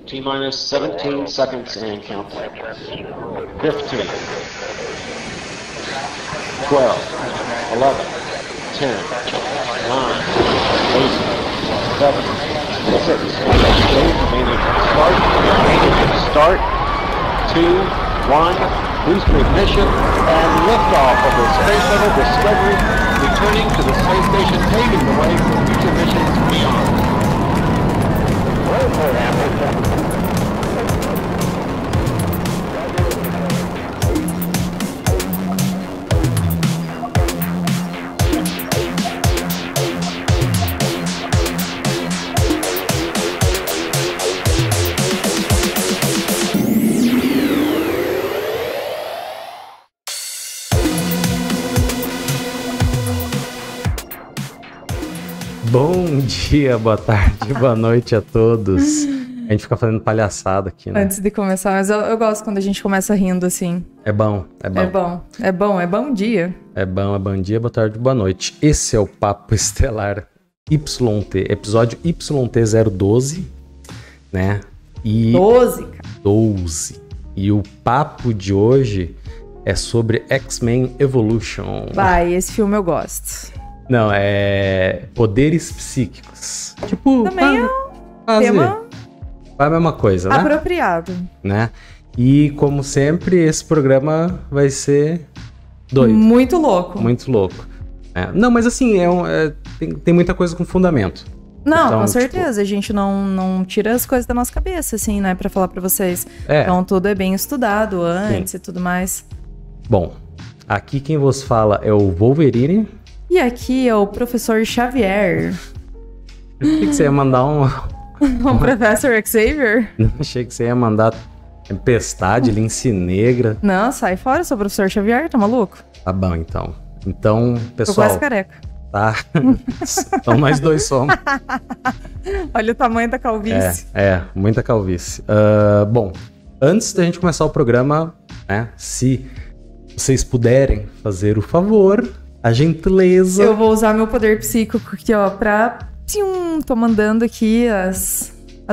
T-minus 17 seconds and counting. 15, 12, 11, 10, 9, 8, 7, 6, start, 2, 1, booster ignition, and liftoff of the Space Shuttle Discovery, returning to the space station, paving the way for future missions beyond. Bom dia, boa tarde, boa noite a todos. A gente fica fazendo palhaçada aqui, né? Antes de começar, mas eu gosto quando a gente começa rindo assim. É bom, é bom. É bom, é bom, é bom dia. É bom dia, boa tarde, boa noite. Esse é o Papo Estelar YT, episódio YT012, né? 12, cara. 12. E o papo de hoje é sobre X-Men Evolution. Vai, esse filme eu gosto. Não, é poderes psíquicos. Tipo, também é um tema a mesma coisa, né? Apropriado. Né? E como sempre, esse programa vai ser doido. Muito louco. Muito louco. Não, mas assim, tem muita coisa com fundamento. Não, então, com certeza. A gente não tira as coisas da nossa cabeça, assim, né? Pra falar pra vocês. Então tudo é bem estudado antes. Sim. E tudo mais. Bom, aqui quem vos fala é o Wolverine. E aqui é o professor Xavier. Achei que você ia mandar um professor Xavier? Não, achei que você ia mandar Tempestade, Lince Negra. Não, sai fora, eu sou o professor Xavier, tá maluco? Tá bom, então. Então, pessoal... Tô quase careca. Tá. Então nós dois somos. Olha o tamanho da calvície. Muita calvície. Bom, antes da gente começar o programa, né, se vocês puderem fazer o favor... A gentileza. Eu vou usar meu poder psíquico aqui, ó, tô mandando aqui as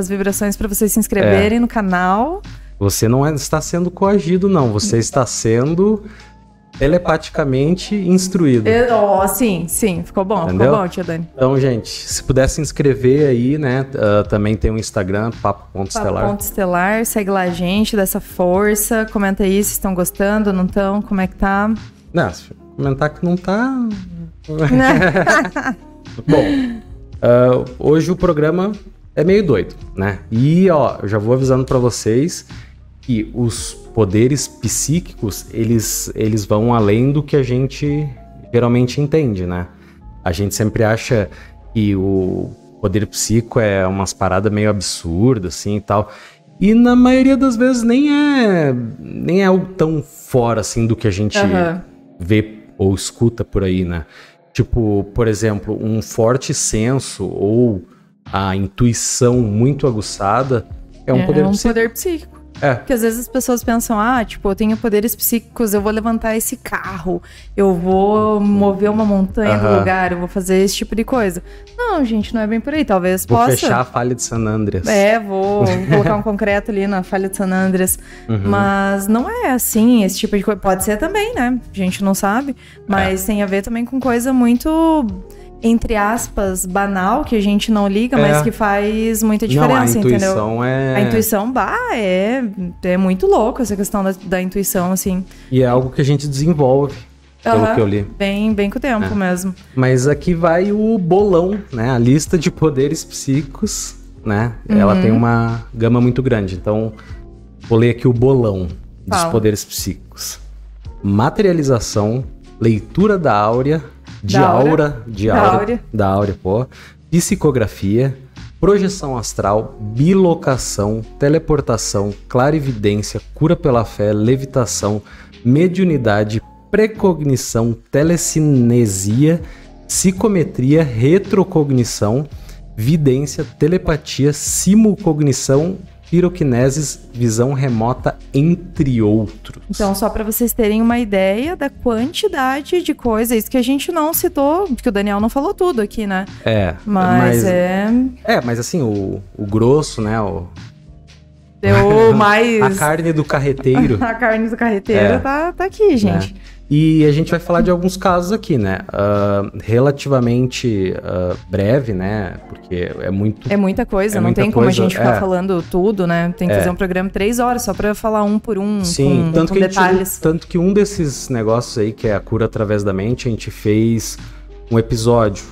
vibrações pra vocês se inscreverem no canal. Você não está sendo coagido, não. Você está sendo telepaticamente instruído. Sim. Ficou bom. Entendeu? Ficou bom, tia Dani. Então, gente, se puder se inscrever aí, né? Também tem o Instagram, Papo.Estelar. Papo.Estelar, segue lá a gente, dá essa força. Comenta aí se estão gostando, não estão, como é que tá. Não, comentar que não tá... Bom, hoje o programa é meio doido, né? E, ó, eu já vou avisando pra vocês que os poderes psíquicos, eles vão além do que a gente geralmente entende, né? A gente sempre acha que o poder psíquico é umas paradas meio absurdas, assim, e tal. E na maioria das vezes nem é algo tão fora, assim, do que a gente vê ou escuta por aí, né? Tipo, por exemplo, um forte senso ou a intuição muito aguçada é um poder psíquico. Poder psíquico. Porque às vezes as pessoas pensam, eu tenho poderes psíquicos, eu vou levantar esse carro, eu vou mover uma montanha do lugar, eu vou fazer esse tipo de coisa. Não, gente, não é bem por aí, talvez possa. Vou fechar a falha de San Andreas. Vou colocar um concreto ali na falha de San Andreas. Mas não é assim, esse tipo de coisa. Pode ser também, né? A gente não sabe. Mas tem a ver também com coisa muito... entre aspas, banal, que a gente não liga, mas que faz muita diferença, entendeu? A intuição, é muito louco essa questão da intuição, assim. E é algo que a gente desenvolve, pelo que eu li. Bem com o tempo mesmo. Mas aqui vai o bolão, né? A lista de poderes psíquicos, né? Ela tem uma gama muito grande. Então, vou ler aqui o bolão dos poderes psíquicos. Materialização, leitura da áurea, psicografia, projeção astral, bilocação, teleportação, clarividência, cura pela fé, levitação, mediunidade, precognição, telecinesia, psicometria, retrocognição, vidência, telepatia, simulcognição, piroquinesis, visão remota, entre outros. Então, só para vocês terem uma ideia da quantidade de coisas, isso que a gente não citou, porque o Daniel não falou tudo aqui, né? Mas assim, o grosso, né? Deu mais... A carne do carreteiro. A carne do carreteiro tá aqui, gente. E a gente vai falar de alguns casos aqui, né? Relativamente breve, né? Porque é muito... É muita coisa, não tem como a gente ficar falando tudo, né? Tem que fazer um programa 3 horas só pra falar um por um, sim, com detalhes. Tanto que um desses negócios aí, que é a cura através da mente, a gente fez um episódio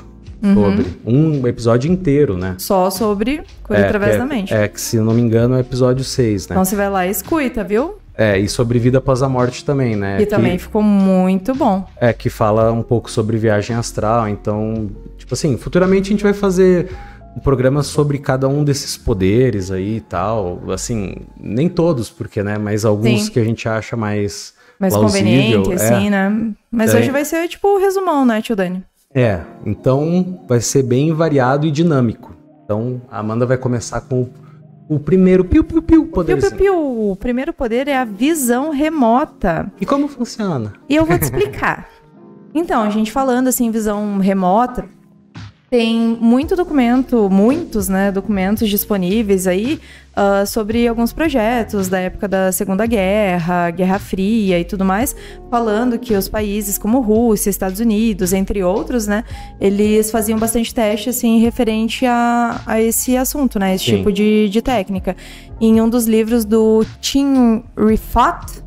sobre... Um episódio inteiro, né? Só sobre cura através da mente. Que se eu não me engano é o episódio 6, né? Então você vai lá e escuta, viu? E sobre vida após a morte também, né? E também ficou muito bom. Que fala um pouco sobre viagem astral. Então, tipo assim, futuramente a gente vai fazer um programa sobre cada um desses poderes aí e tal. Assim, nem todos, porque, né? Mas alguns que a gente acha mais plausível, conveniente, assim, né? Mas hoje vai ser tipo o resumão, né, tio Dani? Então vai ser bem variado e dinâmico. Então a Amanda vai começar com o primeiro poder. O primeiro poder é a visão remota. E como funciona? E eu vou te explicar. Então, a gente falando assim, visão remota, tem muitos, né, documentos disponíveis aí sobre alguns projetos da época da Segunda Guerra, Guerra Fria e tudo mais, falando que os países como Rússia, Estados Unidos, entre outros, né, eles faziam bastante teste, assim, referente a esse assunto, né, esse tipo de técnica. Em um dos livros do Tim Rifat,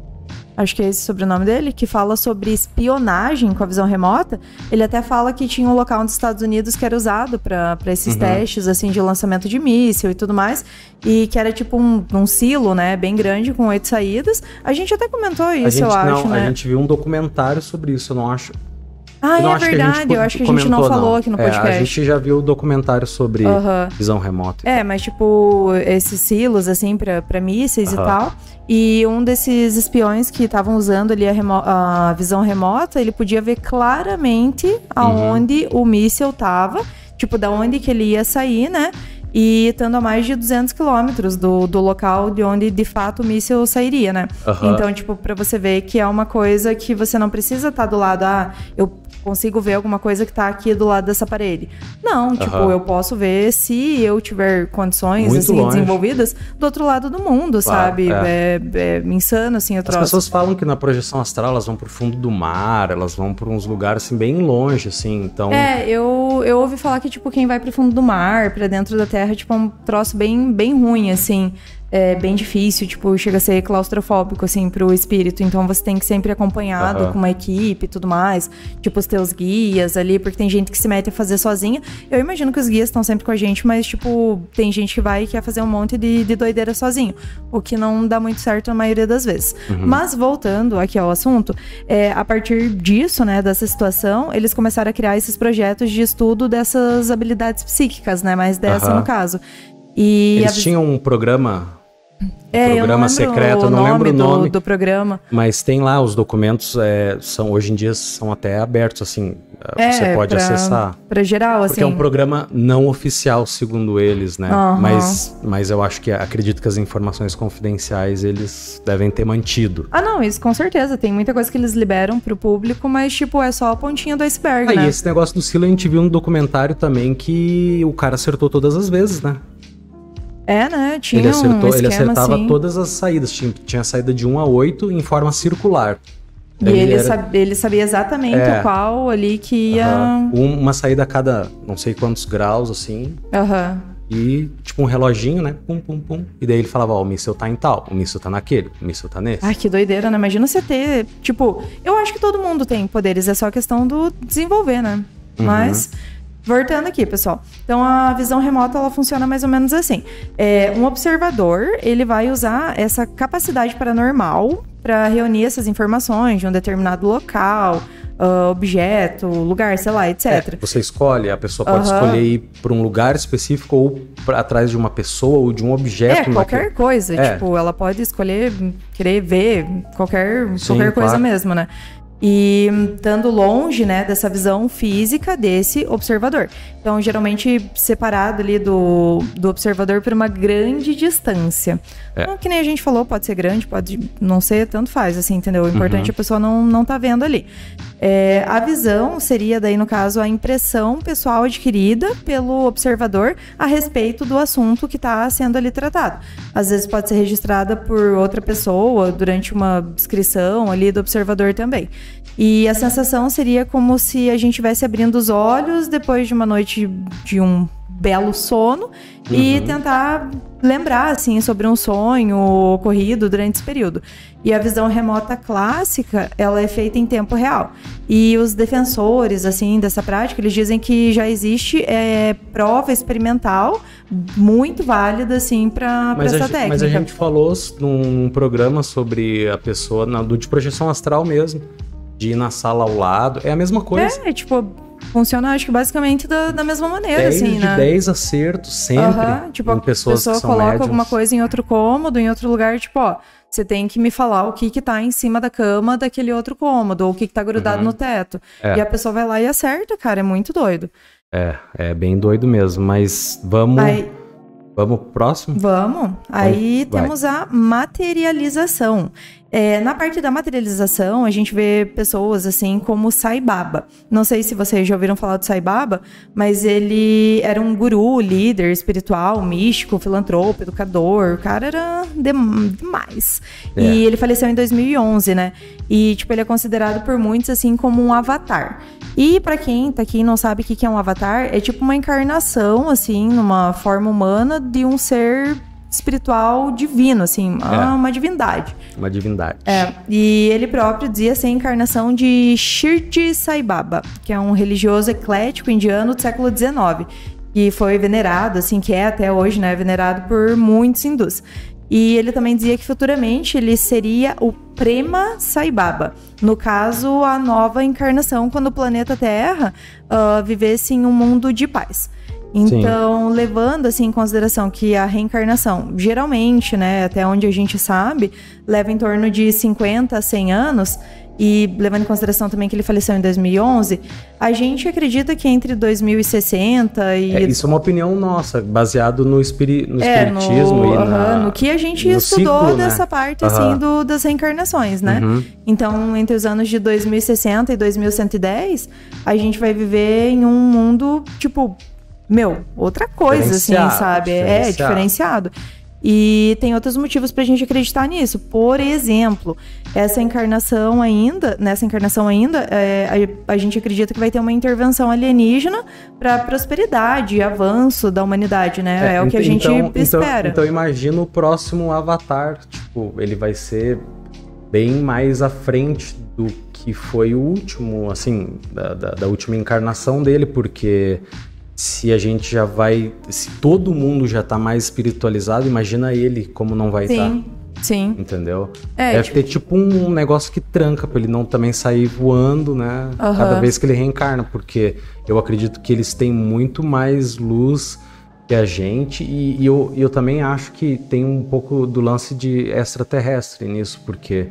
acho que é esse o sobrenome dele, que fala sobre espionagem com a visão remota, ele até fala que tinha um local nos Estados Unidos que era usado para esses testes, assim, de lançamento de míssil e tudo mais, e que era tipo um silo, né, bem grande, com 8 saídas. A gente até comentou isso, eu acho, né? A gente viu um documentário sobre isso, eu não acho... é verdade, eu acho que a gente não falou aqui no podcast. A gente já viu o documentário sobre visão remota. Mas tipo, esses silos, assim, pra mísseis e tal. E um desses espiões que estavam usando ali a visão remota, ele podia ver claramente aonde o míssil tava, tipo, da onde que ele ia sair, né? E estando a mais de 200 quilômetros do local de onde, de fato, o míssil sairia, né? Então, tipo, pra você ver que é uma coisa que você não precisa estar do lado, eu consigo ver alguma coisa que tá aqui do lado dessa parede. Não, tipo, eu posso ver se eu tiver condições, muito assim, desenvolvidas do outro lado do mundo, sabe? É insano, assim, o troço. As pessoas falam que na projeção astral elas vão pro fundo do mar, elas vão por uns lugares, assim, bem longe, assim, então... Eu ouvi falar que, tipo, quem vai pro fundo do mar, pra dentro da Terra, tipo, é um troço bem, bem ruim, assim. É bem difícil, tipo, chega a ser claustrofóbico, assim, pro espírito. Então você tem que sempre acompanhado com uma equipe e tudo mais. Tipo, os teus guias ali, porque tem gente que se mete a fazer sozinha. Eu imagino que os guias estão sempre com a gente, mas, tipo, tem gente que vai e quer fazer um monte de doideira sozinho. O que não dá muito certo na maioria das vezes. Mas, voltando aqui ao assunto, a partir disso, né, dessa situação, eles começaram a criar esses projetos de estudo dessas habilidades psíquicas, né, mais dessa no caso. E eles tinham um programa secreto, eu não lembro o nome do programa. Mas tem lá os documentos, hoje em dia são até abertos, assim, você pode acessar. Pra geral, assim. Porque é um programa não oficial, segundo eles, né? Mas eu acho acredito que as informações confidenciais eles devem ter mantido. Não, isso com certeza. Tem muita coisa que eles liberam pro público, mas, tipo, é só a pontinha do iceberg, né? E esse negócio do silo, a gente viu no documentário também que o cara acertou todas as vezes, né? Né? Tinha ele acertava assim. todas as saídas. Tinha saída de 1 a 8 em forma circular. E ele sabia exatamente qual ali que ia... Uma saída a cada não sei quantos graus, assim. E tipo um reloginho, né? Pum, pum, pum. E daí ele falava, o míssil tá em tal, o míssil tá naquele, o míssil tá nesse. Que doideira, né? Imagina você ter... Tipo, eu acho que todo mundo tem poderes, é só questão do desenvolver, né? Mas... Voltando aqui, pessoal. Então, a visão remota, ela funciona mais ou menos assim. Um observador, ele vai usar essa capacidade paranormal para reunir essas informações de um determinado local, objeto, lugar, sei lá, etc. Você escolhe, a pessoa pode escolher ir para um lugar específico ou atrás de uma pessoa ou de um objeto. Qualquer coisa. Tipo, ela pode escolher, querer ver qualquer coisa mesmo, né? e estando longe, né, dessa visão física desse observador. Então, geralmente separado ali do observador por uma grande distância. Então, que nem a gente falou, pode ser grande, pode não ser, tanto faz, assim, entendeu? O importante é a pessoa não tá vendo ali. A visão seria daí, no caso, a impressão pessoal adquirida pelo observador a respeito do assunto que está sendo ali tratado. Às vezes pode ser registrada por outra pessoa durante uma descrição ali do observador também. E a sensação seria como se a gente estivesse abrindo os olhos depois de uma noite de um belo sono e tentar lembrar, assim, sobre um sonho ocorrido durante esse período. E a visão remota clássica, ela é feita em tempo real. E os defensores, assim, dessa prática, eles dizem que já existe prova experimental muito válida, assim, para essa técnica. Mas a gente falou num programa sobre a pessoa, de projeção astral mesmo, de ir na sala ao lado. É a mesma coisa. Funciona, acho que basicamente da mesma maneira, assim, né? 10 acertos sempre. Tipo, a pessoa coloca médiums. Alguma coisa em outro cômodo, em outro lugar, tipo, ó, você tem que me falar o que tá em cima da cama daquele outro cômodo, ou o que tá grudado no teto. E a pessoa vai lá e acerta, cara, é muito doido. É bem doido mesmo, mas vamos pro próximo? Vamos. Aí temos a materialização. Na parte da materialização, a gente vê pessoas assim como Sai Baba. Não sei se vocês já ouviram falar do Sai Baba, mas ele era um guru, líder espiritual, místico, filantropo, educador. O cara era demais. E ele faleceu em 2011, né? E, tipo, ele é considerado por muitos, assim, como um avatar. E pra quem tá aqui e não sabe o que é um avatar, é tipo uma encarnação, assim, numa forma humana de um ser espiritual divino, assim, uma divindade. Uma divindade. E ele próprio dizia ser a encarnação de Shirdi Sai Baba, que é um religioso eclético indiano do século XIX, que foi venerado, assim, que é até hoje, né, venerado por muitos hindus. E ele também dizia que futuramente ele seria o Prema Sai Baba. No caso, a nova encarnação, quando o planeta Terra vivesse em um mundo de paz. Então, levando assim em consideração que a reencarnação, geralmente, né, até onde a gente sabe, leva em torno de 50 a 100 anos, e levando em consideração também que ele faleceu em 2011, a gente acredita que entre 2060 e... isso é uma opinião nossa, baseado no espiritismo e no que a gente estudou ciclo, dessa parte, assim, das reencarnações, né? Então, entre os anos de 2060 e 2110, a gente vai viver em um mundo, tipo... outra coisa, assim, sabe? Diferenciado. E tem outros motivos pra gente acreditar nisso. Por exemplo, nessa encarnação ainda, a gente acredita que vai ter uma intervenção alienígena pra prosperidade e avanço da humanidade, né? É o que a gente espera. Então imagina o próximo Avatar, tipo, ele vai ser bem mais à frente do que foi o último, assim, da última encarnação dele, porque... Se a gente se todo mundo já tá mais espiritualizado, imagina ele como não vai estar. Sim. Entendeu? Deve ter tipo um negócio que tranca pra ele não também sair voando, né? Cada vez que ele reencarna, porque eu acredito que eles têm muito mais luz que a gente, e eu também acho que tem um pouco do lance de extraterrestre nisso, porque,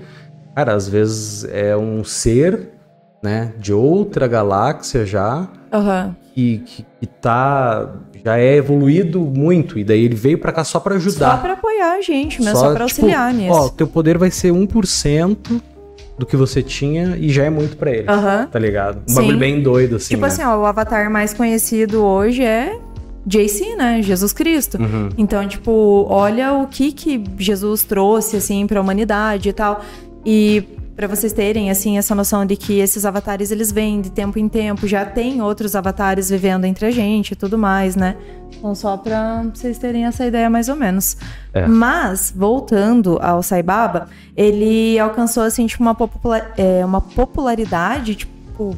cara, às vezes é um ser, né, de outra galáxia já, que já é evoluído muito, e daí ele veio pra cá só pra ajudar. Só pra apoiar a gente, mas só pra auxiliar nisso. Ó, teu poder vai ser 1% do que você tinha e já é muito pra ele, tá ligado? Um bagulho bem doido, assim, tipo, né? Assim, ó, o avatar mais conhecido hoje é JC, né? Jesus Cristo. Então, tipo, olha o que Jesus trouxe, assim, pra humanidade e tal. E... Pra vocês terem, assim, essa noção de que esses avatares, eles vêm de tempo em tempo. Já tem outros avatares vivendo entre a gente e tudo mais, né? Então, só pra vocês terem essa ideia mais ou menos. Mas, voltando ao Sai Baba, ele alcançou, assim, tipo, uma popularidade, tipo,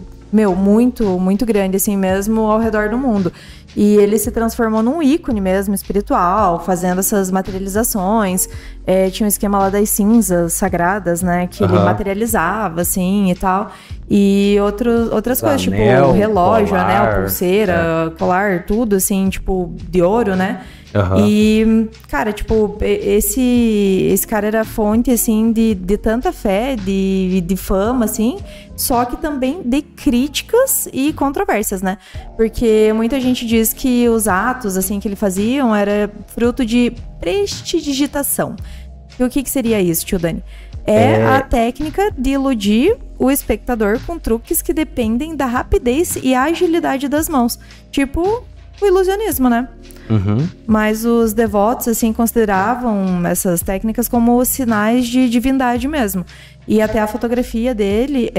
muito, muito grande, assim, mesmo ao redor do mundo. E ele se transformou num ícone mesmo, espiritual, fazendo essas materializações. Tinha um esquema lá das cinzas sagradas, né? Que ele materializava, assim, e tal. E outras coisas, tipo relógio, colar, anel, pulseira, colar, tudo, assim, tipo, de ouro, né? E, cara, tipo, esse cara era fonte, assim, de tanta fé, de fama, assim, só que também de críticas e controvérsias, né? Porque muita gente diz que os atos, assim, que ele faziam era fruto de prestidigitação. E o que seria isso, tio Dani? É a técnica de iludir o espectador com truques que dependem da rapidez e agilidade das mãos. Tipo o ilusionismo, né? Mas os devotos, assim, consideravam essas técnicas como sinais de divindade mesmo. E até a fotografia dele,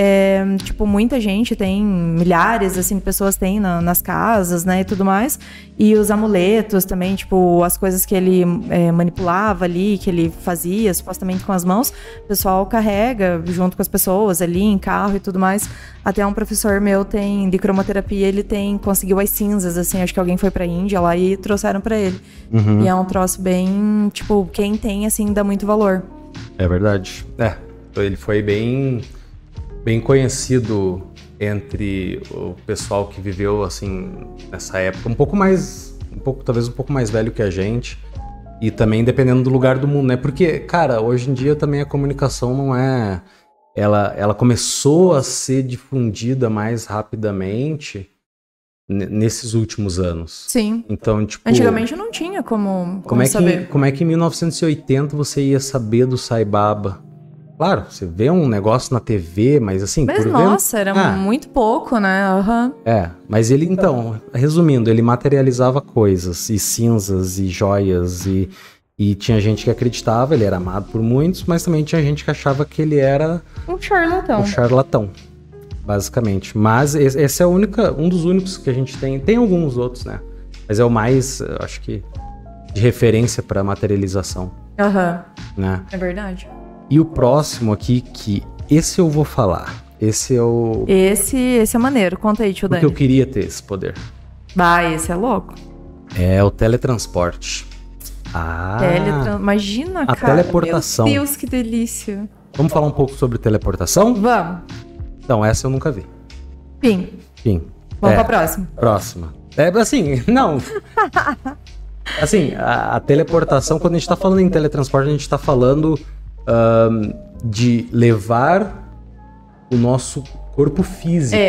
tipo, muita gente tem, milhares, assim, de pessoas têm nas casas, né, e tudo mais. E os amuletos também, tipo, as coisas que ele manipulava ali, que ele fazia, supostamente com as mãos, o pessoal carrega junto com as pessoas ali, em carro e tudo mais. Até um professor meu de cromoterapia, ele conseguiu as cinzas, assim, acho que alguém foi pra Índia lá e trouxeram pra ele. E é um troço bem, tipo, quem tem, assim, dá muito valor. É verdade. Ele foi bem conhecido entre o pessoal que viveu, assim, nessa época, talvez um pouco mais velho que a gente, e também dependendo do lugar do mundo, né? Porque, cara, hoje em dia também a comunicação não é... Ela começou a ser difundida mais rapidamente nesses últimos anos. Sim. Então, tipo... Antigamente não tinha como saber. Como é que em 1980 você ia saber do Sai Baba? Claro, você vê um negócio na TV, mas assim... Mas nossa, era muito pouco, né? Mas ele, então, resumindo, ele materializava coisas, e cinzas, e joias, e tinha gente que acreditava, ele era amado por muitos, mas também tinha gente que achava que ele era... Um charlatão, basicamente. Mas esse é um dos únicos que a gente tem. Tem alguns outros, né? Mas é o mais, acho que, de referência para materialização. Né? É verdade. E o próximo aqui, que esse eu vou falar. Esse é o... Esse é maneiro. Conta aí, tio Dani. Porque eu queria ter esse poder. Esse é louco. É o teletransporte. Imagina, a cara. teleportação. Meu Deus, que delícia. Vamos falar um pouco sobre teleportação? Vamos. Então, essa eu nunca vi. Fim. Vamos pra próxima. Próxima. Assim, não... Assim, a teleportação, quando a gente tá falando em teletransporte, a gente tá falando... de levar o nosso corpo físico.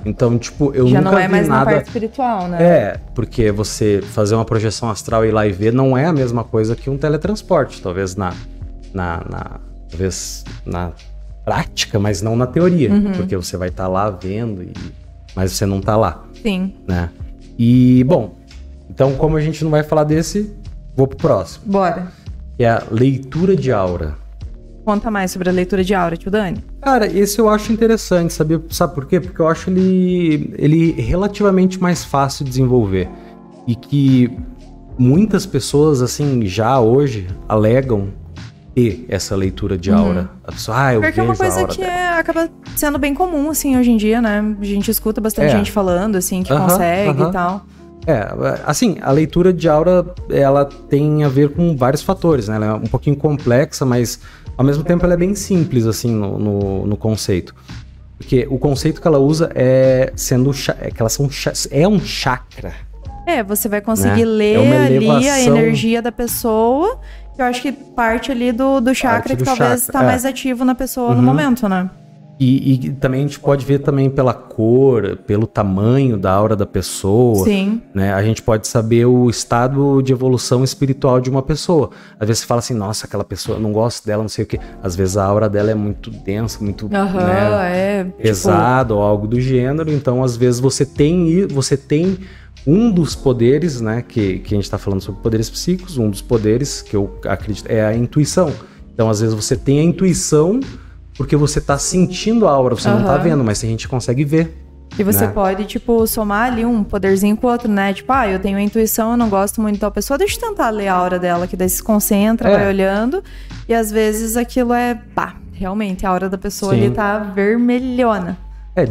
Então, tipo, eu já nunca não é vi mais nada... na parte espiritual, né? Porque você fazer uma projeção astral e ir lá e ver não é a mesma coisa que um teletransporte. Talvez talvez na prática, mas não na teoria. Porque você vai estar lá vendo, mas você não tá lá. Sim. Né? E, bom, então como a gente não vai falar desse, vou pro próximo. Bora. Que é a leitura de aura. Conta mais sobre a leitura de aura, tio Dani. Cara, esse eu acho interessante, sabe por quê? Porque eu acho ele relativamente mais fácil de desenvolver. E que muitas pessoas, assim, já hoje alegam ter essa leitura de aura. A pessoa, eu porque é uma coisa que acaba sendo bem comum, assim, hoje em dia, né? A gente escuta bastante gente falando, assim, que consegue e tal. Assim, a leitura de aura, ela tem a ver com vários fatores, né? Ela é um pouquinho complexa, mas ao mesmo tempo ela é bem simples, assim, no conceito. Porque o conceito que ela usa é que elas são um chakra. Você vai conseguir ler ali a energia da pessoa. Eu acho que parte ali do chakra que talvez está mais ativo na pessoa no momento, né? E também a gente pode ver também pela cor, pelo tamanho da aura da pessoa. Sim. Né? A gente pode saber o estado de evolução espiritual de uma pessoa. Às vezes você fala assim, nossa, aquela pessoa, não gosto dela, não sei o quê. Às vezes a aura dela é muito densa, muito pesada ou algo do gênero. Então, às vezes você tem um dos poderes, né, que a gente tá falando sobre poderes psíquicos, um dos poderes que eu acredito é a intuição. Então, às vezes você tem a intuição porque você tá sentindo a aura, você não tá vendo, mas a gente consegue ver. E você pode, tipo, somar ali um poderzinho com o outro, né? Tipo, eu tenho a intuição, eu não gosto muito de tal pessoa, deixa eu tentar ler a aura dela, que daí se concentra, vai olhando, e às vezes aquilo realmente a aura da pessoa ali tá vermelhona.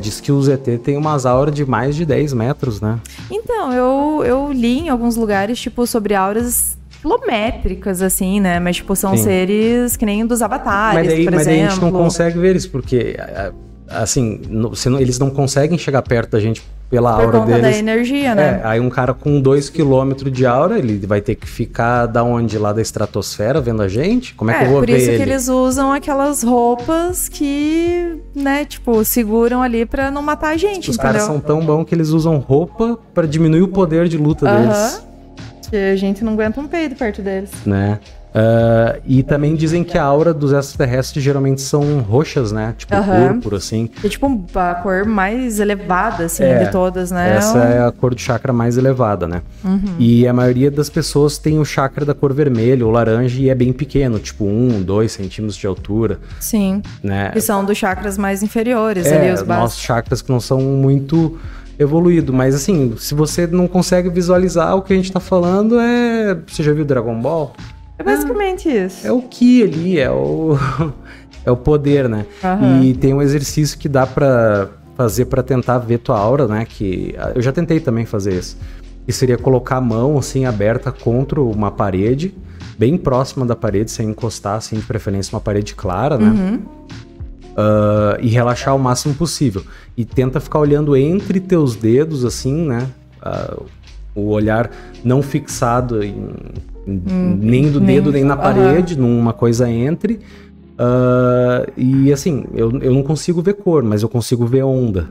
Diz que o ZT tem umas auras de mais de 10 metros, né? Então, eu li em alguns lugares, tipo, sobre auras quilométricas, assim, né? Mas, tipo, são seres que nem dos avatares, por exemplo. Mas daí a gente não consegue ver isso, porque assim, eles não conseguem chegar perto da gente pela Por aura conta deles. da energia, né? Aí um cara com 2 km de aura, ele vai ter que ficar da onde? Lá da estratosfera vendo a gente? Como é que eu vou ver por isso ele? que eles usam aquelas roupas que, né, tipo, seguram ali pra não matar a gente, Os entendeu? caras são tão bons que eles usam roupa pra diminuir o poder de luta deles. Que a gente não aguenta um peido perto deles. Né? E também dizem que a aura dos extraterrestres geralmente são roxas, né? Tipo púrpura, assim. É tipo a cor mais elevada, assim, de todas, né? Essa é a cor do chakra mais elevada, né? E a maioria das pessoas tem o chakra da cor vermelha ou laranja e é bem pequeno, tipo 1, 2 centímetros de altura. Sim. Né? Que são dos chakras mais inferiores ali, os básicos. Nossos chakras que não são muito evoluídos. Mas assim, se você não consegue visualizar o que a gente tá falando, Você já viu Dragon Ball? É basicamente isso. É o Ki ali, é o poder, né? E tem um exercício que dá pra fazer pra tentar ver tua aura, né? Que eu já tentei também fazer isso. Que seria colocar a mão assim aberta contra uma parede, bem próxima da parede, sem encostar, assim, de preferência uma parede clara, né? E relaxar o máximo possível. E tenta ficar olhando entre teus dedos, assim, né? O olhar não fixado nem do dedo, nem na parede, numa coisa entre. E assim, eu não consigo ver cor, mas eu consigo ver onda.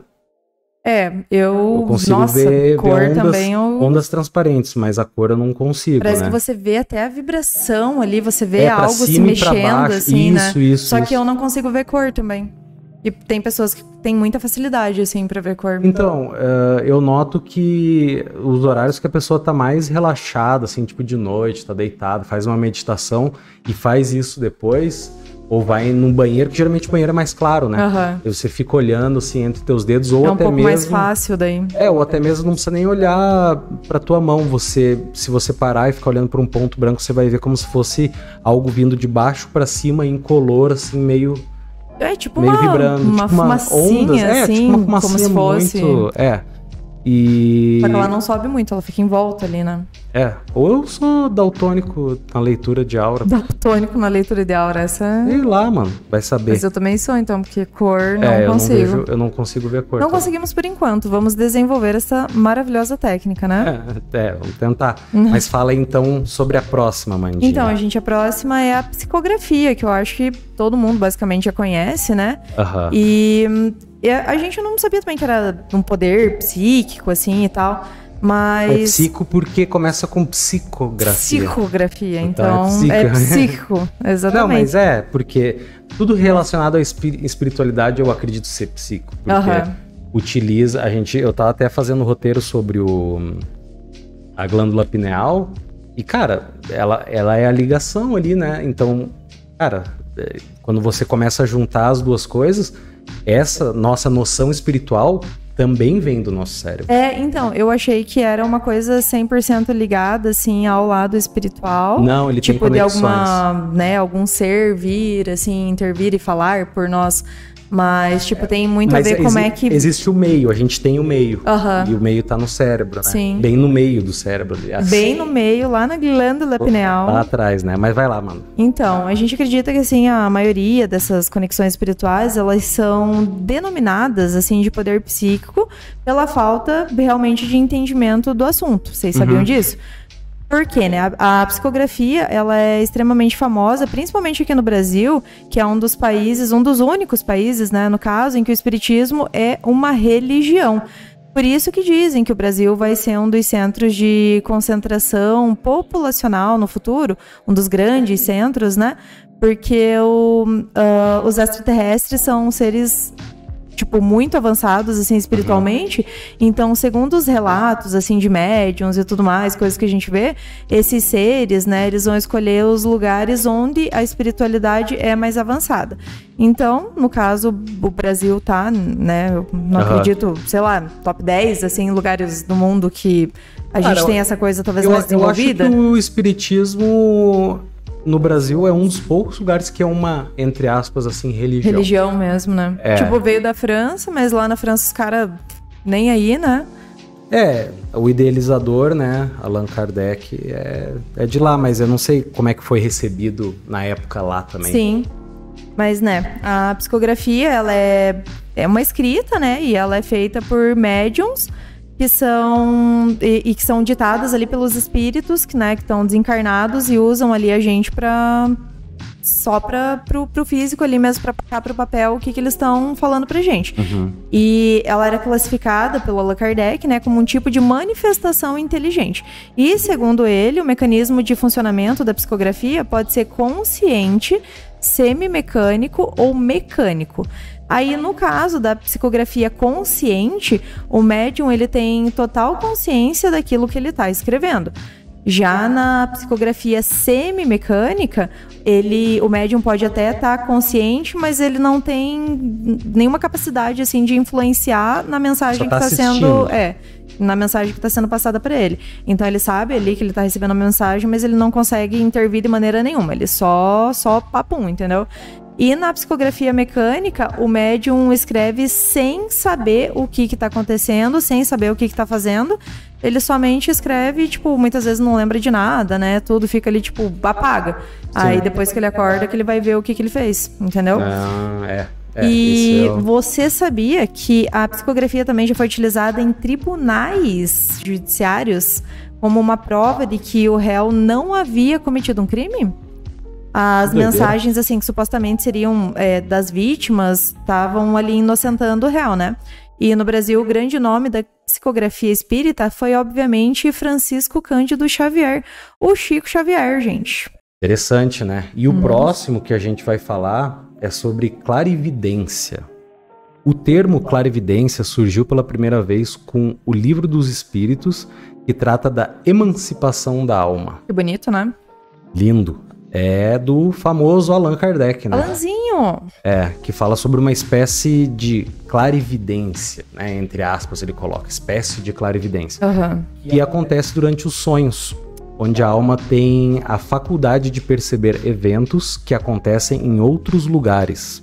Eu consigo ver ondas, também ondas transparentes, mas a cor eu não consigo. Parece que você vê até a vibração ali, você vê algo se mexendo, assim, isso, né? Isso, Só que eu não consigo ver cor também. E tem pessoas que têm muita facilidade, assim, pra ver cor. Então, eu noto que os horários que a pessoa tá mais relaxada, assim, tipo de noite, tá deitada, faz uma meditação e faz isso depois, ou vai num banheiro, que geralmente o banheiro é mais claro, né? E você fica olhando, assim, entre teus dedos, ou até mesmo... É um pouco mais fácil daí. Ou até mesmo não precisa nem olhar pra tua mão. Se você parar e ficar olhando pra um ponto branco, você vai ver como se fosse algo vindo de baixo pra cima, incolor, assim, meio tipo meio vibrando, uma tipo fumacinha, ondas, assim, tipo uma fumacinha como se fosse. Muito, Só que ela não sobe muito, ela fica em volta ali, né? Ou eu sou daltônico na leitura de aura. Daltônico na leitura de aura, essa... Sei lá, mano, vai saber. Mas eu também sou, então, porque cor não consigo. Eu não consigo ver cor. Não conseguimos por enquanto, vamos desenvolver essa maravilhosa técnica, né? Vamos tentar. Mas fala aí, então, sobre a próxima, Mandinha. Então, a próxima é a psicografia, que eu acho que todo mundo basicamente já conhece, né? E a gente não sabia também que era um poder psíquico, assim, e tal... Mas... É psico porque começa com psicografia. Psicografia, então é psico, exatamente. Não, mas porque tudo relacionado à espiritualidade eu acredito ser psico. Porque utiliza, eu tava até fazendo um roteiro sobre a glândula pineal e, cara, ela é a ligação ali, né? Então, cara, quando você começa a juntar as duas coisas, essa nossa noção espiritual também vem do nosso cérebro. Então, eu achei que era uma coisa 100% ligada, assim, ao lado espiritual. Não, ele tem conexões. De algum ser vir, assim, intervir e falar por nós. Mas, tem muito a ver como é que... Existe o meio, a gente tem o meio. E o meio tá no cérebro, né? Sim. Bem no meio do cérebro, aliás. Bem no meio, lá na glândula pineal. Lá atrás, né? Mas vai lá, mano. Então, a gente acredita que, assim, a maioria dessas conexões espirituais, elas são denominadas, assim, de poder psíquico pela falta, realmente, de entendimento do assunto. Vocês sabiam disso? Por quê, né? A psicografia, ela é extremamente famosa, principalmente aqui no Brasil, que é um dos únicos países, né, no caso, em que o espiritismo é uma religião. Por isso que dizem que o Brasil vai ser um dos centros de concentração populacional no futuro, um dos grandes centros, né? Porque os extraterrestres são seres... muito avançados, assim, espiritualmente. Então, segundo os relatos, assim, de médiums e tudo mais, coisas que a gente vê, esses seres, né, eles vão escolher os lugares onde a espiritualidade é mais avançada. Então, no caso, o Brasil tá, né, eu não acredito, sei lá, top 10, assim, lugares do mundo que a gente tem essa coisa talvez mais desenvolvida. Eu acho que o espiritismo... No Brasil é um dos poucos lugares que é uma, entre aspas, assim, religião. Religião mesmo, né? Veio da França, mas lá na França os caras nem aí, né? O idealizador, né, Allan Kardec, é de lá, mas eu não sei como é que foi recebido na época lá também. Sim. Mas, né, a psicografia, ela é uma escrita, né? E ela é feita por médiums que são que são ditadas ali pelos espíritos que, né, que estão desencarnados e usam ali a gente só pro físico ali mesmo, pra passar pro papel o que eles estão falando pra gente. E ela era classificada pelo Allan Kardec, né, como um tipo de manifestação inteligente. E, segundo ele, o mecanismo de funcionamento da psicografia pode ser consciente, semimecânico ou mecânico. Aí, no caso da psicografia consciente, o médium ele tem total consciência daquilo que ele está escrevendo. Já na psicografia semimecânica, o médium pode até estar consciente, mas ele não tem nenhuma capacidade assim de influenciar na mensagem que está sendo, na mensagem que está sendo passada para ele. Então ele sabe ali que ele está recebendo a mensagem, mas ele não consegue intervir de maneira nenhuma. Ele só papum, entendeu? E na psicografia mecânica, o médium escreve sem saber o que está acontecendo, sem saber o que está fazendo. Ele somente escreve, tipo, muitas vezes não lembra de nada, né? Tudo fica ali, tipo, apaga. Sim. Aí depois que ele acorda, que ele vai ver o que ele fez, entendeu? E você sabia que a psicografia também já foi utilizada em tribunais judiciários como uma prova de que o réu não havia cometido um crime? As mensagens, assim, que supostamente seriam das vítimas, estavam ali inocentando o réu, né? E no Brasil, o grande nome da psicografia espírita foi, obviamente, Francisco Cândido Xavier. O Chico Xavier, gente. Interessante, né? E o próximo que a gente vai falar é sobre clarividência. O termo clarividência surgiu pela primeira vez com o Livro dos Espíritos, que trata da emancipação da alma. Que bonito, né? Lindo. É do famoso Allan Kardec, né? Allanzinho! Que fala sobre uma espécie de clarividência, né? Entre aspas, ele coloca, espécie de clarividência. E acontece durante os sonhos, onde a alma tem a faculdade de perceber eventos que acontecem em outros lugares.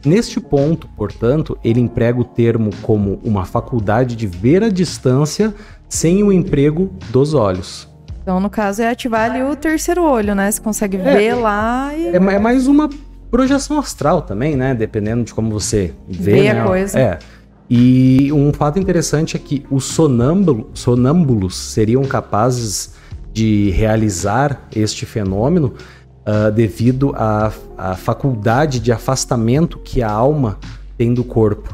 Neste ponto, portanto, ele emprega o termo como uma faculdade de ver a distância sem o emprego dos olhos. Então, no caso, é ativar ali o terceiro olho, né? Você consegue ver lá e... É mais uma projeção astral também, né? Dependendo de como você vê, né? A coisa. E um fato interessante é que os sonâmbulos seriam capazes de realizar este fenômeno devido à faculdade de afastamento que a alma tem do corpo.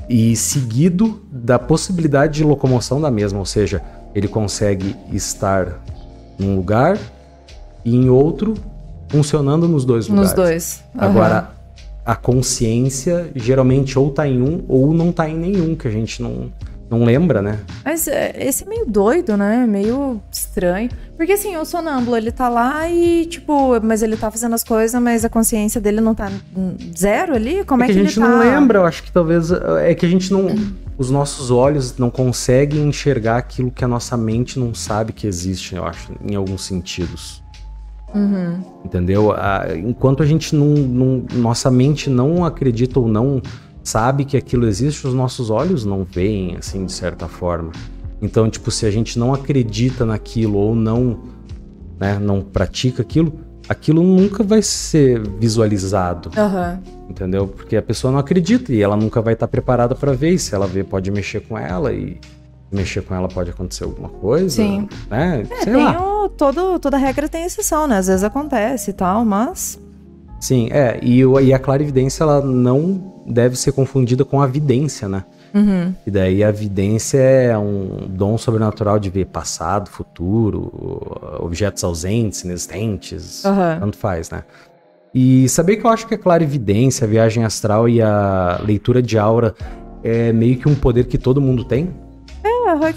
E seguido da possibilidade de locomoção da mesma, ou seja, ele consegue estar num lugar e em outro, funcionando nos dois lugares. Nos dois. Agora, a consciência geralmente ou tá em um ou não tá em nenhum, que a gente não lembra, né? Mas esse é meio doido, né? Meio estranho. Porque assim, o sonâmbulo, ele tá lá e, tipo, mas ele tá fazendo as coisas, mas a consciência dele não tá zero ali? Como é que ele tá? A gente não lembra, eu acho que talvez... É que a gente não... Os nossos olhos não conseguem enxergar aquilo que a nossa mente não sabe que existe, eu acho, em alguns sentidos. Entendeu? Enquanto a gente nossa mente não acredita ou não sabe que aquilo existe, os nossos olhos não veem, assim, de certa forma. Então, tipo, se a gente não acredita naquilo ou não pratica aquilo nunca vai ser visualizado. Entendeu? Porque a pessoa não acredita e ela nunca vai estar preparada para ver. E se ela ver, pode mexer com ela e mexer com ela pode acontecer alguma coisa. Sim. Né? Sei lá. Toda regra tem exceção, né? Às vezes acontece e tal, mas... Sim, e a clarividência, ela não deve ser confundida com a vidência, né? E daí a vidência é um dom sobrenatural de ver passado, futuro, objetos ausentes, inexistentes, tanto faz, né? E saber que eu acho que a clarividência, a viagem astral e a leitura de aura é meio que um poder que todo mundo tem?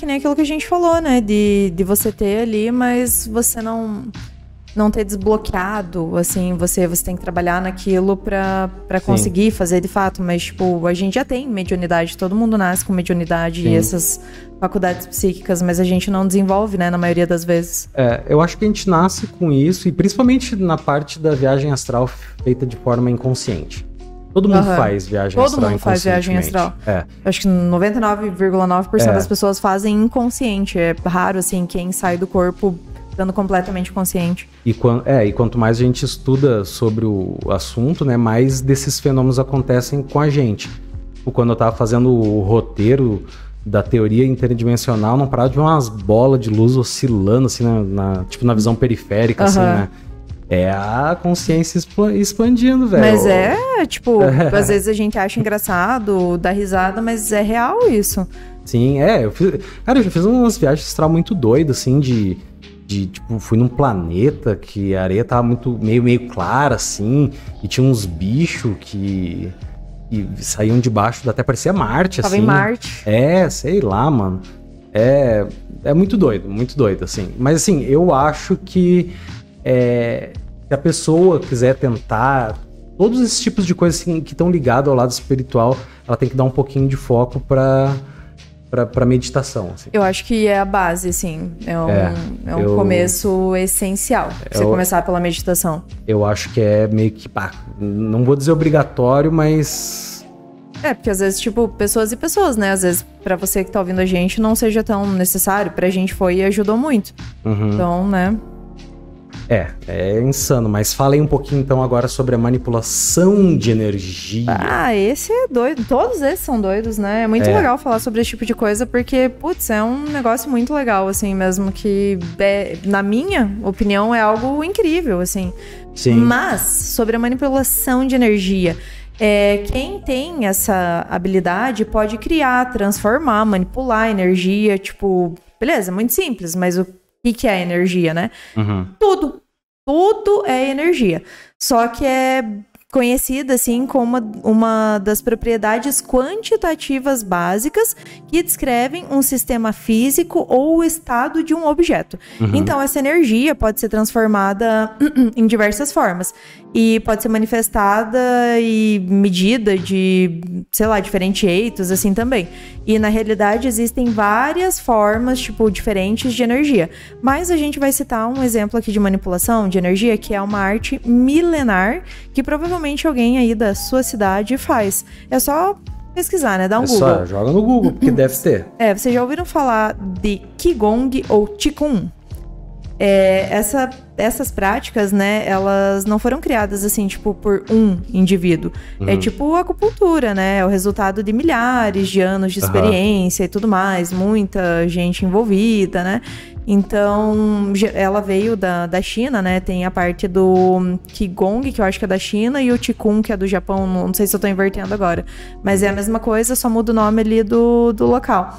Que nem aquilo que a gente falou, né? De você ter ali, mas você não ter desbloqueado, assim, você tem que trabalhar naquilo pra conseguir fazer de fato, mas, tipo, a gente já tem mediunidade, todo mundo nasce com mediunidade e essas faculdades psíquicas, mas a gente não desenvolve, né, na maioria das vezes. Eu acho que a gente nasce com isso, e principalmente na parte da viagem astral feita de forma inconsciente. Todo mundo faz viagem astral. Todo mundo faz viagem astral. Eu acho que 99,9% das pessoas fazem inconsciente. É raro, assim, quem sai do corpo estando completamente consciente. E quanto mais a gente estuda sobre o assunto, né, mais desses fenômenos acontecem com a gente. Quando eu tava fazendo o roteiro da teoria interdimensional, não parava de ver umas bolas de luz oscilando, assim, tipo na visão periférica, assim, né? É a consciência expandindo, velho. Mas tipo, às vezes a gente acha engraçado, dá risada, mas é real isso. Sim, eu já fiz umas viagens astral muito doidas, assim, tipo, fui num planeta que a areia tava meio clara, assim, e tinha uns bichos que saíam debaixo, até parecia Marte, assim. Tava em Marte. Sei lá, mano. É muito doido, assim. Mas, assim, eu acho que se a pessoa quiser tentar todos esses tipos de coisas assim, que estão ligados ao lado espiritual, ela tem que dar um pouquinho de foco pra meditação, assim. Eu acho que é a base, assim. É um começo essencial. Você começar pela meditação. Eu acho que é meio que, não vou dizer obrigatório, mas... Porque às vezes, tipo, pessoas e pessoas, né? Às vezes, pra você que tá ouvindo a gente, não seja tão necessário. Pra gente foi e ajudou muito. Então, né? É insano, mas fala aí um pouquinho então agora sobre a manipulação de energia. Esse é doido, todos esses são doidos, né? É muito legal falar sobre esse tipo de coisa, porque, putz, é um negócio muito legal, assim, mesmo que, na minha opinião, é algo incrível, assim. Sim. Mas, sobre a manipulação de energia, quem tem essa habilidade pode criar, transformar, manipular energia, tipo, beleza, muito simples, mas o que é energia, né? Tudo é energia. Só que é conhecida, assim, como uma das propriedades quantitativas básicas que descrevem um sistema físico ou o estado de um objeto. Então, essa energia pode ser transformada em diversas formas. E pode ser manifestada e medida de, sei lá, diferentes jeitos, assim, também. E, na realidade, existem várias formas, tipo, diferentes de energia. Mas a gente vai citar um exemplo aqui de manipulação de energia, que é uma arte milenar, que provavelmente alguém aí da sua cidade faz. É só pesquisar, né? Dá um Google. Só joga no Google, porque deve ter. Vocês já ouviram falar de Qigong ou Qigong? Essas práticas, né, elas não foram criadas assim, tipo, por um indivíduo. É tipo acupuntura, né? É o resultado de milhares de anos de experiência e tudo mais, muita gente envolvida, né? Então, ela veio da China, né? Tem a parte do Qigong, que eu acho que é da China, e o Qigong, que é do Japão. Não sei se eu tô invertendo agora. Mas é a mesma coisa, só muda o nome ali do local.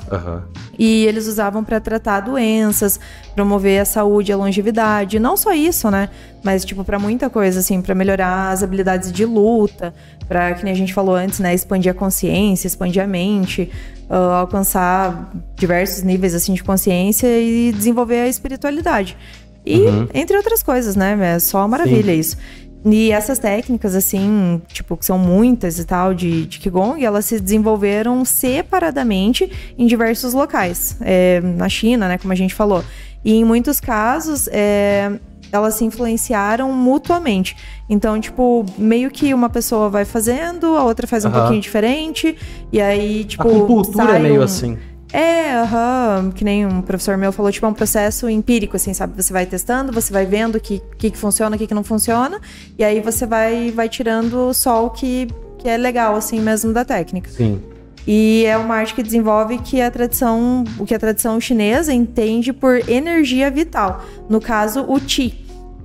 E eles usavam para tratar doenças, promover a saúde e a longevidade. Não só isso, né? Mas, tipo, para muita coisa, assim, para melhorar as habilidades de luta, para, que nem a gente falou antes, né? Expandir a consciência, expandir a mente, alcançar diversos níveis, assim, de consciência e desenvolver a espiritualidade. E, entre outras coisas, né? É só maravilha isso. E essas técnicas, assim, tipo, que são muitas e tal, de Qigong, elas se desenvolveram separadamente em diversos locais. Na China, né, como a gente falou. E em muitos casos, elas se influenciaram mutuamente. Então, tipo, meio que uma pessoa vai fazendo, a outra faz um pouquinho diferente, e aí, tipo... A cultura é meio assim. Que nem um professor meu falou, tipo, é um processo empírico, assim, sabe? Você vai testando, você vai vendo o que funciona, o que não funciona, e aí você vai tirando só o que é legal, assim, mesmo da técnica. Sim. E é uma arte que desenvolve o que a tradição chinesa entende por energia vital. No caso, o Qi.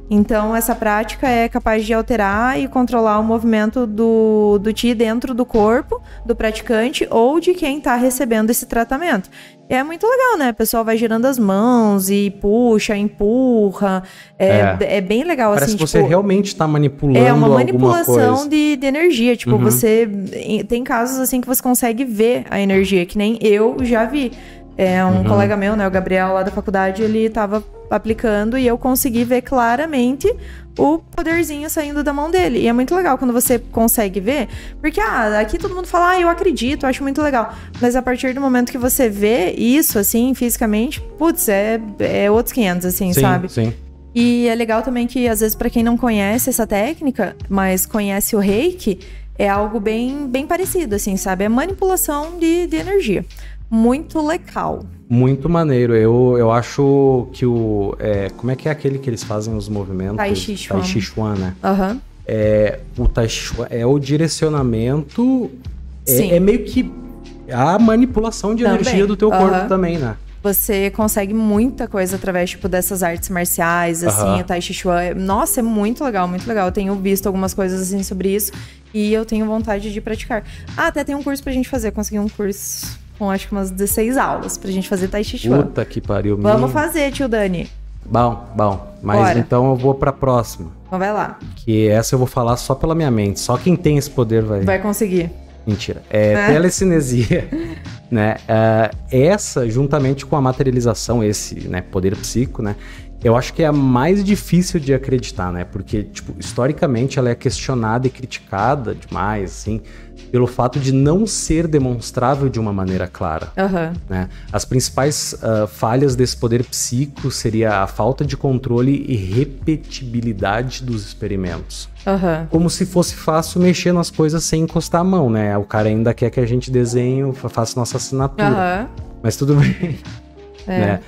Então, essa prática é capaz de alterar e controlar o movimento do Qi dentro do corpo do praticante ou de quem está recebendo esse tratamento. E é muito legal, né? O pessoal vai girando as mãos e puxa, empurra. É bem legal, parece assim. Parece que você realmente está manipulando alguma coisa. É uma manipulação de energia. Tipo, você... Tem casos, assim, que você consegue ver a energia, que nem eu já vi. Um colega meu, né, o Gabriel, lá da faculdade, ele tava aplicando e eu consegui ver claramente o poderzinho saindo da mão dele. E é muito legal quando você consegue ver, porque aqui todo mundo fala, eu acredito, eu acho muito legal. Mas a partir do momento que você vê isso, assim, fisicamente, putz, é outros 500, assim, sabe? Sim. E é legal também que, às vezes, pra quem não conhece essa técnica, mas conhece o Reiki, é algo bem, bem parecido, assim, sabe? É manipulação de energia. Muito legal. Muito maneiro. Eu acho que o... como é que é aquele que eles fazem os movimentos? Tai Chi Chuan. Tai Chi Chuan, né? Aham. O Tai Chi Chuan é o direcionamento... Sim. É meio que a manipulação de energia do teu corpo também, né? Você consegue muita coisa através, tipo, dessas artes marciais, assim, o Tai Chi Chuan. Nossa, é muito legal, muito legal. Eu tenho visto algumas coisas, assim, sobre isso e eu tenho vontade de praticar. Até tem um curso pra gente fazer. Consegui um curso com, acho que umas 16 aulas pra gente fazer Tai Chi Chuan. Puta que pariu. Vamos fazer, tio Dani. Bom. Mas Bora. então eu vou pra próxima. Então vai lá. Que essa eu vou falar só pela minha mente. Só quem tem esse poder vai conseguir. Mentira. Telecinesia, né? Essa, juntamente com a materialização, esse, né, poder psíquico, né? Eu acho que é a mais difícil de acreditar, né? Porque, tipo, historicamente ela é questionada e criticada demais, assim, pelo fato de não ser demonstrável de uma maneira clara. Né? As principais falhas desse poder psíquico seria a falta de controle e repetibilidade dos experimentos. Como se fosse fácil mexer nas coisas sem encostar a mão, né? O cara ainda quer que a gente desenhe, faça nossa assinatura. Mas tudo bem. Né?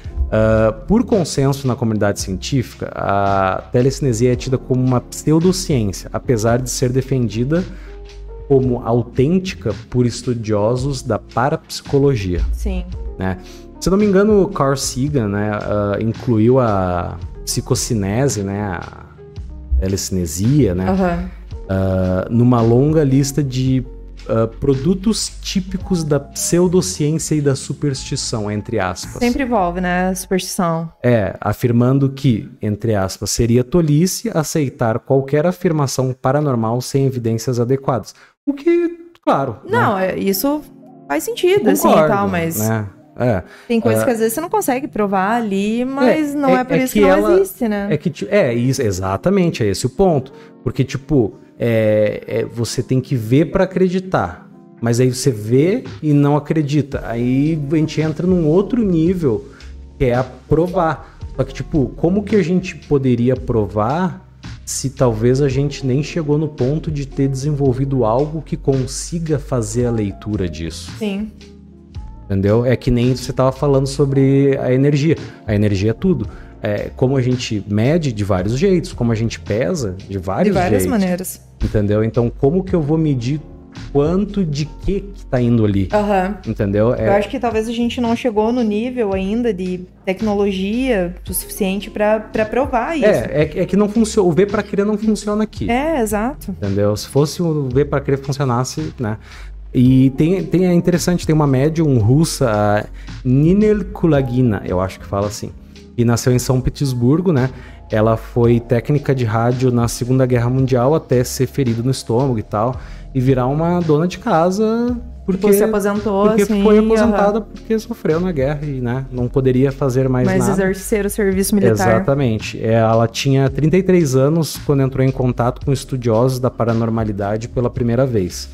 Por consenso na comunidade científica, a telecinesia é tida como uma pseudociência, apesar de ser defendida como autêntica por estudiosos da parapsicologia. Sim. Né? Se não me engano, Carl Sagan, né, incluiu a psicocinese, né, a telecinesia, né, numa longa lista de produtos típicos da pseudociência e da superstição, entre aspas. Sempre envolve, né, a superstição. Afirmando que, entre aspas, seria tolice aceitar qualquer afirmação paranormal sem evidências adequadas. O que, claro... Não, né? Isso faz sentido, assim, e tal, mas... Né? Tem coisas que às vezes você não consegue provar ali, mas não é por isso que não existe, né? Exatamente, é esse o ponto. Porque, tipo, você tem que ver para acreditar. Mas aí você vê e não acredita. Aí a gente entra num outro nível, que é a provar. Só que, tipo, como que a gente poderia provar se talvez a gente nem chegou no ponto de ter desenvolvido algo que consiga fazer a leitura disso? Sim. Entendeu? É que nem você estava falando sobre a energia. A energia é tudo. Como a gente mede de vários jeitos, como a gente pesa de vários jeitos. De várias maneiras. Entendeu? Então, como que eu vou medir quanto de que tá indo ali? Entendeu? Eu acho que talvez a gente não chegou no nível ainda de tecnologia o suficiente para provar isso. É que não funciona. O ver para crer não funciona aqui. Exato. Entendeu? Se fosse o ver para crer funcionasse, né? E é interessante, tem uma médium russa, a Ninel Kulagina, eu acho que fala assim, e nasceu em São Petersburgo, né? Ela foi técnica de rádio na Segunda Guerra Mundial até ser ferida no estômago e tal, e virar uma dona de casa porque se aposentou, porque assim, foi aposentada porque sofreu na guerra e, né, não poderia fazer mais nada. Mas exercer o serviço militar. Exatamente. Ela tinha 33 anos quando entrou em contato com estudiosos da paranormalidade pela primeira vez.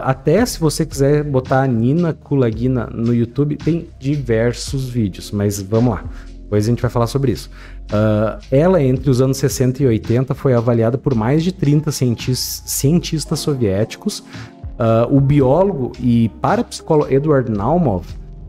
Até se você quiser botar a Nina Kulagina no YouTube, tem diversos vídeos, mas vamos lá, depois a gente vai falar sobre isso. Ela, entre os anos 60 e 80, foi avaliada por mais de 30 cientistas soviéticos. O biólogo e parapsicólogo Edward Naumov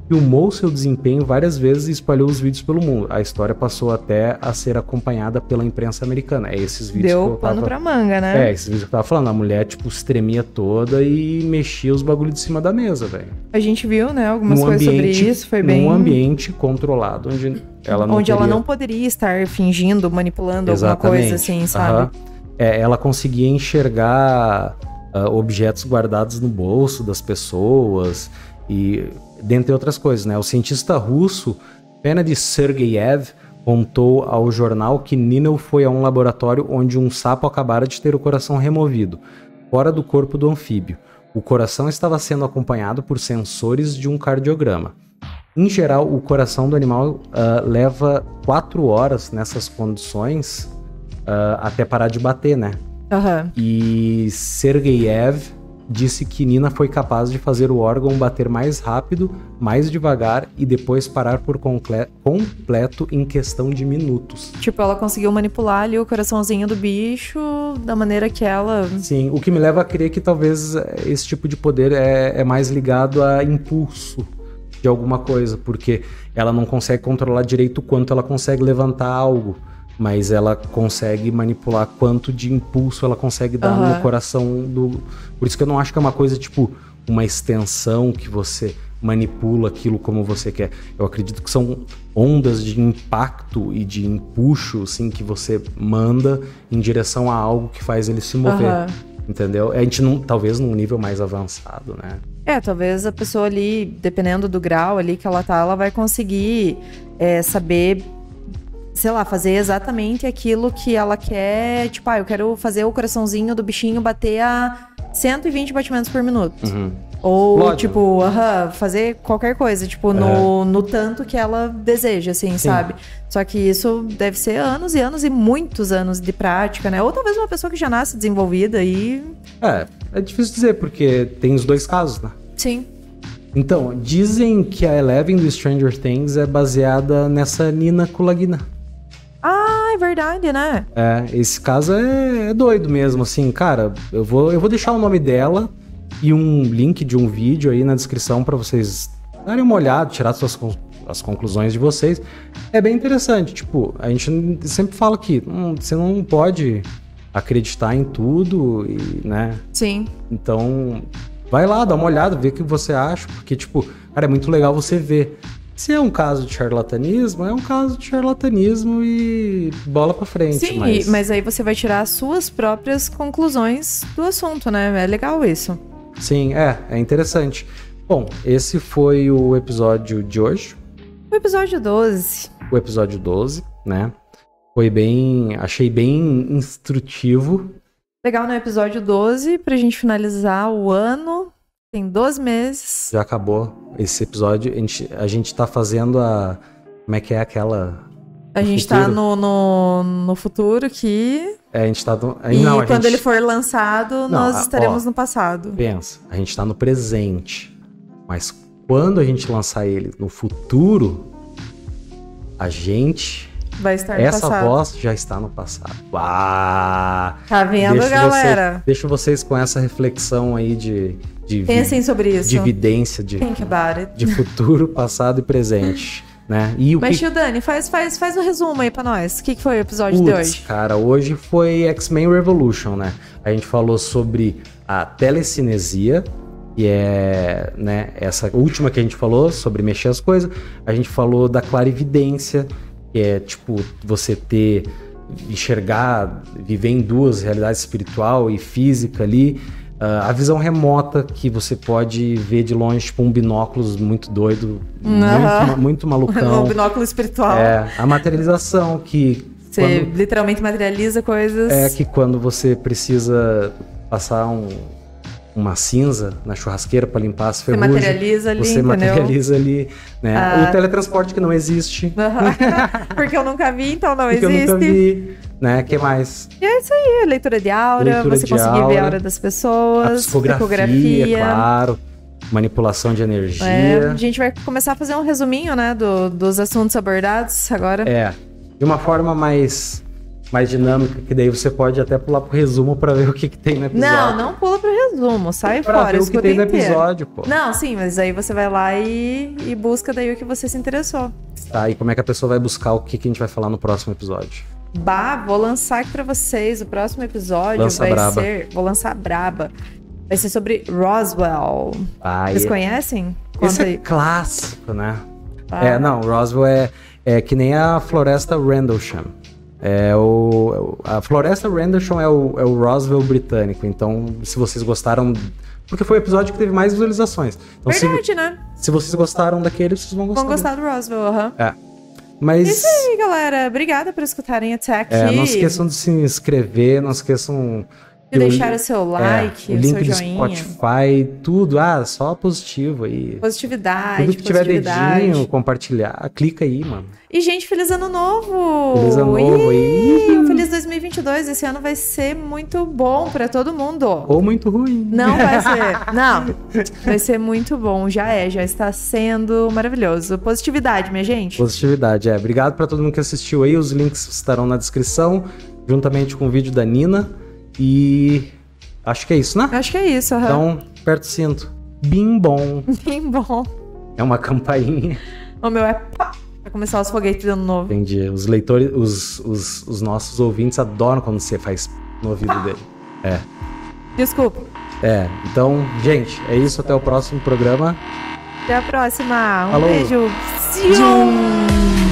filmou seu desempenho várias vezes e espalhou os vídeos pelo mundo. A história passou até a ser acompanhada pela imprensa americana. Esses vídeos deu pano pra manga, né? Esses vídeos que eu tava falando. A mulher, tipo, se tremia toda e mexia os bagulhos de cima da mesa, velho. A gente viu, né, algumas coisas sobre isso. Foi bem... Num ambiente controlado, onde ela não poderia estar fingindo, manipulando alguma coisa assim, sabe? Ela conseguia enxergar objetos guardados no bolso das pessoas e... dentre outras coisas, né? O cientista russo Gennady Sergeyev contou ao jornal que Ninel foi a um laboratório onde um sapo acabara de ter o coração removido, fora do corpo do anfíbio. O coração estava sendo acompanhado por sensores de um cardiograma. Em geral, o coração do animal leva 4 horas nessas condições até parar de bater, né? E Sergeyev disse que Nina foi capaz de fazer o órgão bater mais rápido, mais devagar e depois parar por completo em questão de minutos. Tipo, ela conseguiu manipular ali o coraçãozinho do bicho da maneira que ela... Sim, o que me leva a crer que talvez esse tipo de poder é mais ligado a impulso, de alguma coisa, porque ela não consegue controlar direito o quanto ela consegue levantar algo, mas ela consegue manipular quanto de impulso ela consegue dar no coração do... Por isso que eu não acho que é uma coisa tipo uma extensão que você manipula aquilo como você quer. Eu acredito que são ondas de impacto e de empuxo, assim, que você manda em direção a algo que faz ele se mover. Entendeu? A gente não, talvez num nível mais avançado, né? Talvez a pessoa ali, dependendo do grau ali que ela tá, ela vai conseguir saber, sei lá, fazer exatamente aquilo que ela quer. Tipo, eu quero fazer o coraçãozinho do bichinho bater a 120 batimentos por minuto. Ou, Explode, tipo, fazer qualquer coisa, tipo, no tanto que ela deseja, assim, sabe? Só que isso deve ser anos e anos e muitos anos de prática, né? Ou talvez uma pessoa que já nasce desenvolvida e... É difícil dizer, porque tem os dois casos, né? Sim. Então, dizem que a Eleven do Stranger Things é baseada nessa Nina Kulagina. Ah, é verdade, né? Esse caso é doido mesmo, assim, cara, eu vou deixar o nome dela e um link de um vídeo aí na descrição pra vocês darem uma olhada, tirar as conclusões de vocês. É bem interessante, tipo, a gente sempre fala que você não pode acreditar em tudo, né? Sim. Então, vai lá, dá uma olhada, vê o que você acha, porque, tipo, cara, é muito legal você ver. Se é um caso de charlatanismo, é um caso de charlatanismo e bola pra frente. Sim, mas aí você vai tirar as suas próprias conclusões do assunto, né? É legal isso. Sim, é interessante. Bom, esse foi o episódio de hoje. O episódio 12. O episódio 12, né? Achei bem instrutivo. Legal no episódio 12, pra gente finalizar o ano. Tem 12 meses. Já acabou esse episódio. A gente tá fazendo como é que é aquela... A gente tá no futuro que... A gente tá... quando ele for lançado, nós estaremos no passado. Pensa, a gente tá no presente. Mas quando a gente lançar ele no futuro, a gente... vai estar no passado. Essa voz já está no passado. Uau! Tá vendo, galera? Deixo vocês com essa reflexão aí de pensem sobre isso. De evidência Think about it. De futuro, passado e presente. Né? Mas, tio Dani, faz um resumo aí pra nós. O que foi o episódio de hoje? Cara, hoje foi X-Men Revolution, né? A gente falou sobre a telecinesia, que é, né, essa última que a gente falou, sobre mexer as coisas. A gente falou da clarividência, que é, tipo, você enxergar, viver em duas realidades, espiritual e física ali. A visão remota, que você pode ver de longe, tipo um binóculos muito doido, muito malucão. Um binóculo espiritual. A materialização, que... Você literalmente materializa coisas. Que quando você precisa passar uma cinza na churrasqueira para limpar as ferrugens. Você materializa ali, né? O teletransporte que não existe. Porque eu nunca vi, então não existe. Eu nunca vi, né? Que mais? E é isso aí, leitura de aura, você conseguir ver a aura das pessoas, a psicografia, claro, manipulação de energia. A gente vai começar a fazer um resuminho, né, dos assuntos abordados agora. De uma forma mais dinâmica, que daí você pode até pular pro resumo pra ver o que tem no episódio. Não pula pro resumo, sai pra fora. Ver o que tem no episódio, pô. Não, sim, mas aí você vai lá e busca daí o que você se interessou. Tá, e como é que a pessoa vai buscar o que a gente vai falar no próximo episódio? Vou lançar aqui pra vocês. O próximo episódio vou lançar braba. Vai ser sobre Roswell. Vocês conhecem? Esse é clássico, né? Roswell é que nem a Floresta Rendlesham. A Floresta Rendlesham é o Roswell britânico. Então, se vocês gostaram... Porque foi o episódio que teve mais visualizações. Então, verdade, né? Se vocês gostaram daquele, vocês vão gostar. Vão gostar do Roswell, Mas... Isso aí, galera. Obrigada por escutarem até aqui. Não esqueçam de se inscrever, não esqueçam... De deixar o seu like, o link do Spotify, tudo. Só positivo aí. Positividade, tudo que tiver dedinho, compartilhar, clica aí, mano. E, gente, feliz ano novo! Feliz ano novo aí! Um feliz 2022. Esse ano vai ser muito bom pra todo mundo. Ou muito ruim. Não vai ser. Não. Vai ser muito bom. Já está sendo maravilhoso. Positividade, minha gente. Positividade, Obrigado pra todo mundo que assistiu aí. Os links estarão na descrição, juntamente com o vídeo da Nina. E acho que é isso, né? Acho que é isso, Então, aperta o cinto. Bim bom. Bim bom. É uma campainha. O meu é pá, pra começar os foguetes de ano novo. Entendi. Os leitores, os nossos ouvintes adoram quando você faz no ouvido dele. É. Desculpa. Então, gente, é isso. Até o próximo programa. Até a próxima. Um Falou. beijo. Tchau.